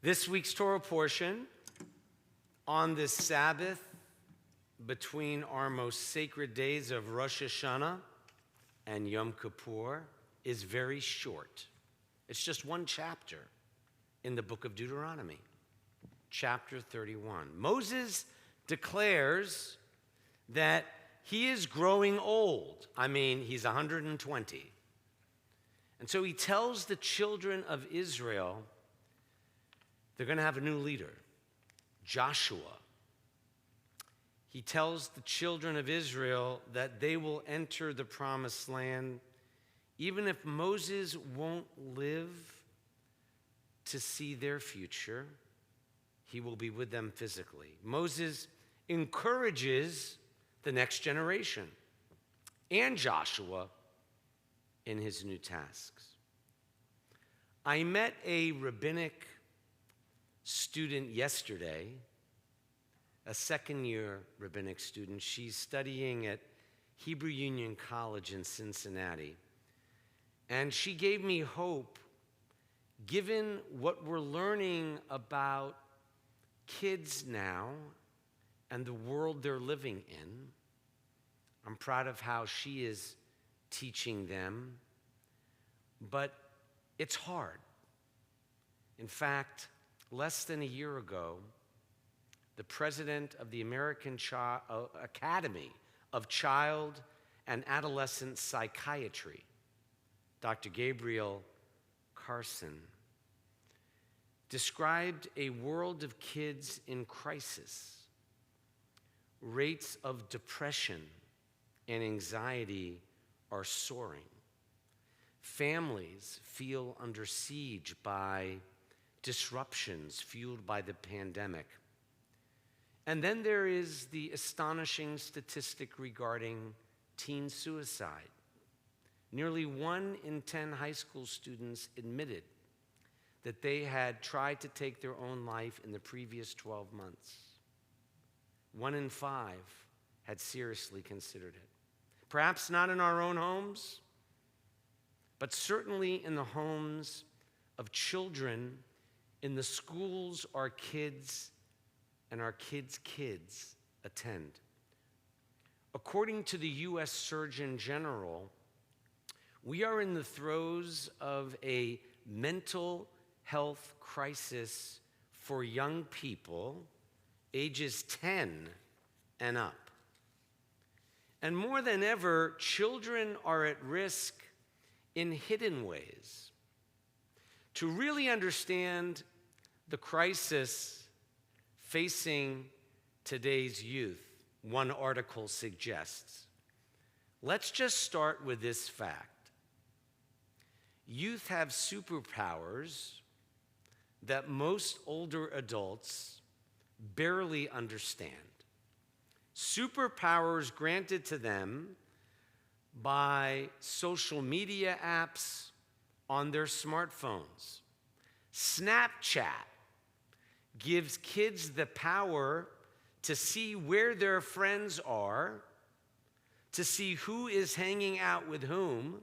This week's Torah portion on this Sabbath between our most sacred days of Rosh Hashanah and Yom Kippur is very short. It's just one chapter in the book of Deuteronomy, chapter 31. Moses declares that he is growing old. He's 120. And so he tells the children of Israel they're going to have a new leader, Joshua. He tells the children of Israel that they will enter the promised land even if Moses won't live to see their future. He will be with them physically. Moses encourages the next generation and Joshua in his new tasks. I met a rabbinic student yesterday, a second-year rabbinic student. She's studying at Hebrew Union College in Cincinnati. And she gave me hope, given what we're learning about kids now and the world they're living in. I'm proud of how she is teaching them, but it's hard. In fact, less than a year ago, the president of the American Academy of Child and Adolescent Psychiatry, Dr. Gabriel Carson, described a world of kids in crisis. Rates of depression and anxiety are soaring. Families feel under siege by disruptions fueled by the pandemic. And then there is the astonishing statistic regarding teen suicide. Nearly 1 in 10 high school students admitted that they had tried to take their own life in the previous 12 months. 1 in 5 had seriously considered it. Perhaps not in our own homes, but certainly in the homes of children in the schools our kids and our kids' kids attend. According to the U.S. Surgeon General, we are in the throes of a mental health crisis for young people ages 10 and up. And more than ever, children are at risk in hidden ways. To really understand the crisis facing today's youth, one article suggests, let's just start with this fact. Youth have superpowers that most older adults barely understand. Superpowers granted to them by social media apps on their smartphones. Snapchat gives kids the power to see where their friends are, to see who is hanging out with whom,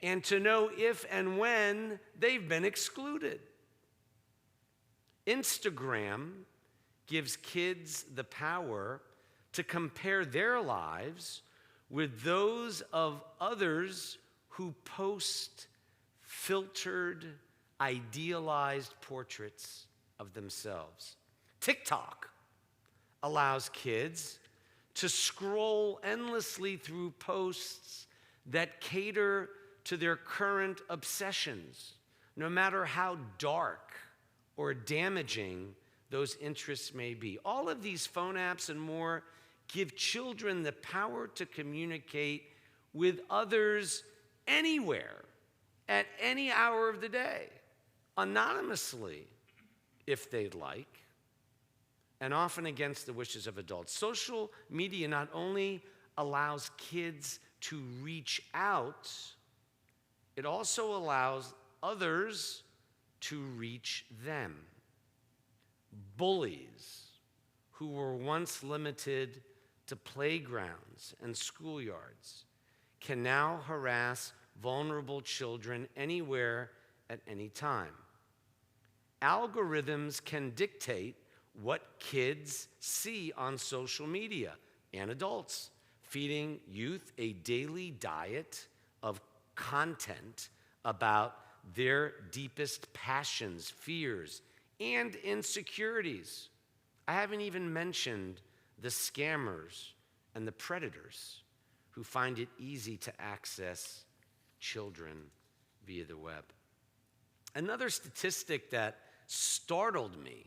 and to know if and when they've been excluded. Instagram gives kids the power to compare their lives with those of others who post filtered, idealized portraits of themselves. TikTok allows kids to scroll endlessly through posts that cater to their current obsessions, no matter how dark or damaging those interests may be. All of these phone apps and more give children the power to communicate with others anywhere, at any hour of the day, anonymously, if they'd like, and often against the wishes of adults. Social media not only allows kids to reach out, it also allows others to reach them. Bullies who were once limited to playgrounds and schoolyards can now harass vulnerable children anywhere at any time. algorithms can dictate what kids see on social media and adults, feeding youth a daily diet of content about their deepest passions, fears, and insecurities. I haven't even mentioned the scammers and the predators who find it easy to access children via the web. Another statistic that startled me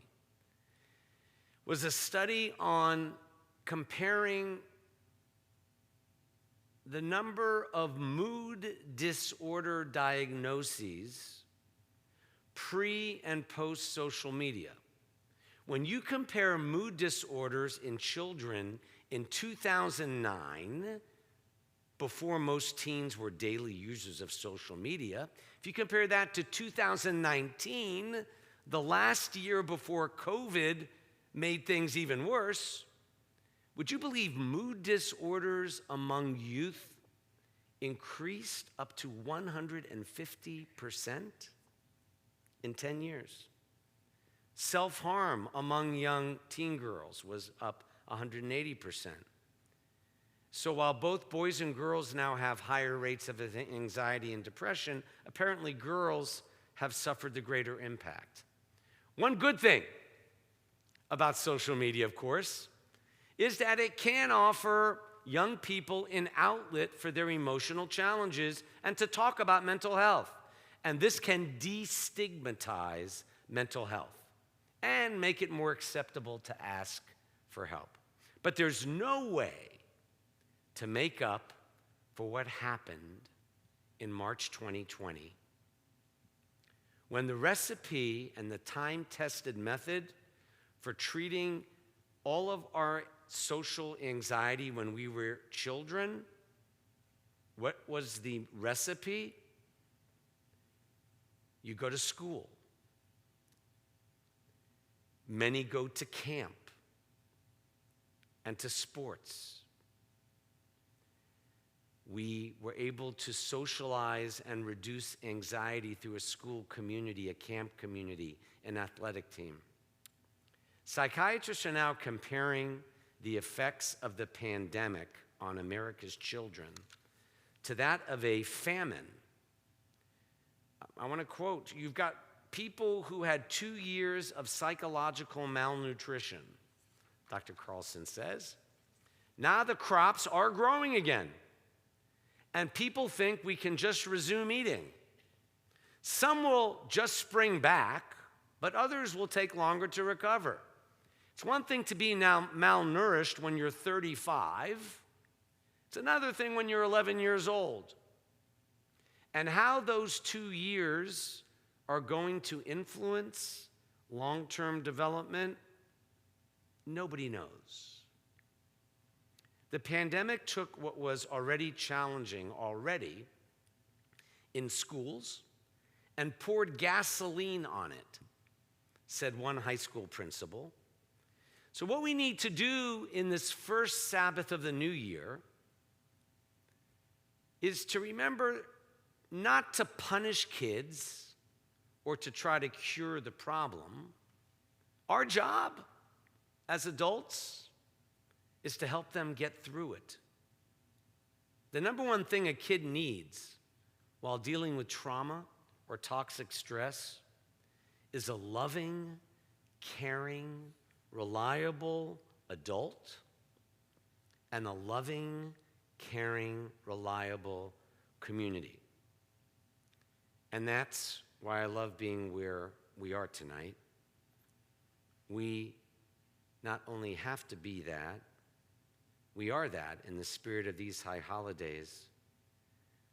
was a study on comparing the number of mood disorder diagnoses pre and post social media. When you compare mood disorders in children in 2009, before most teens were daily users of social media, if you compare that to 2019, the last year before COVID made things even worse, would you believe mood disorders among youth increased up to 150% in 10 years? Self-harm among young teen girls was up 180%. So while both boys and girls now have higher rates of anxiety and depression, apparently girls have suffered the greater impact. One good thing about social media, of course, is that it can offer young people an outlet for their emotional challenges and to talk about mental health. And this can destigmatize mental health and make it more acceptable to ask for help. But there's no way to make up for what happened in March 2020, when the recipe and the time-tested method for treating all of our social anxiety when we were children, what was the recipe? You go to school. Many go to camp and to sports. We were able to socialize and reduce anxiety through a school community, a camp community, an athletic team. Psychiatrists are now comparing the effects of the pandemic on America's children to that of a famine. I want to quote, you've got people who had 2 years of psychological malnutrition, Dr. Carlson says. Now the crops are growing again, and people think we can just resume eating. Some will just spring back, but others will take longer to recover. It's one thing to be now malnourished when you're 35. It's another thing when you're 11 years old. And how those 2 years are going to influence long-term development, nobody knows. The pandemic took what was already challenging in schools and poured gasoline on it, said one high school principal. So what we need to do in this first Sabbath of the new year is to remember not to punish kids or to try to cure the problem. Our job as adults is to help them get through it. The number one thing a kid needs while dealing with trauma or toxic stress is a loving, caring, reliable adult and a loving, caring, reliable community. And that's why I love being where we are tonight. We not only have to be that, we are that in the spirit of these high holidays.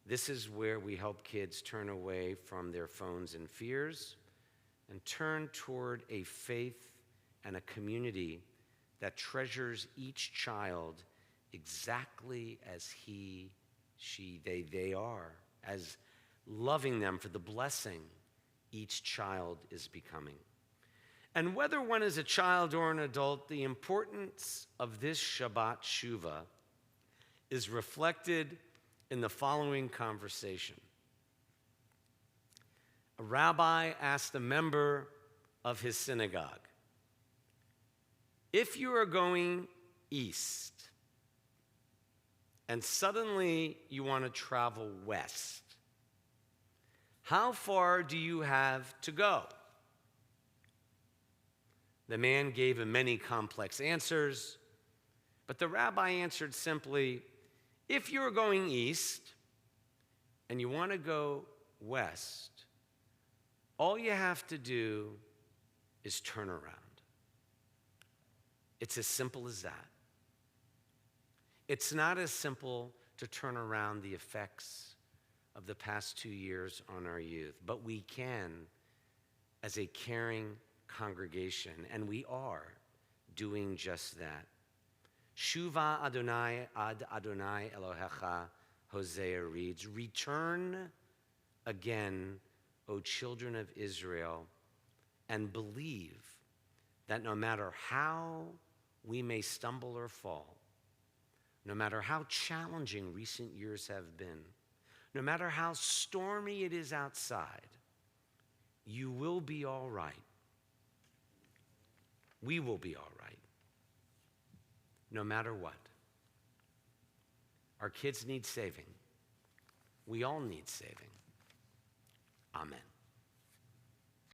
This is where we help kids turn away from their phones and fears and turn toward a faith and a community that treasures each child exactly as he, she, they are, as loving them for the blessing each child is becoming. And whether one is a child or an adult, the importance of this Shabbat Shuvah is reflected in the following conversation. A rabbi asked a member of his synagogue. If you are going east and suddenly you want to travel west, how far do you have to go? The man gave him many complex answers, but the rabbi answered simply, if you're going east and you want to go west, all you have to do is turn around. It's as simple as that. It's not as simple to turn around the effects of the past 2 years on our youth, but we can, as a caring congregation, and we are doing just that. Shuvah Adonai ad Adonai Elohecha, Hosea reads, return again, O children of Israel, and believe that no matter how we may stumble or fall, no matter how challenging recent years have been, no matter how stormy it is outside, you will be all right. We will be all right, no matter what. Our kids need saving. We all need saving. Amen.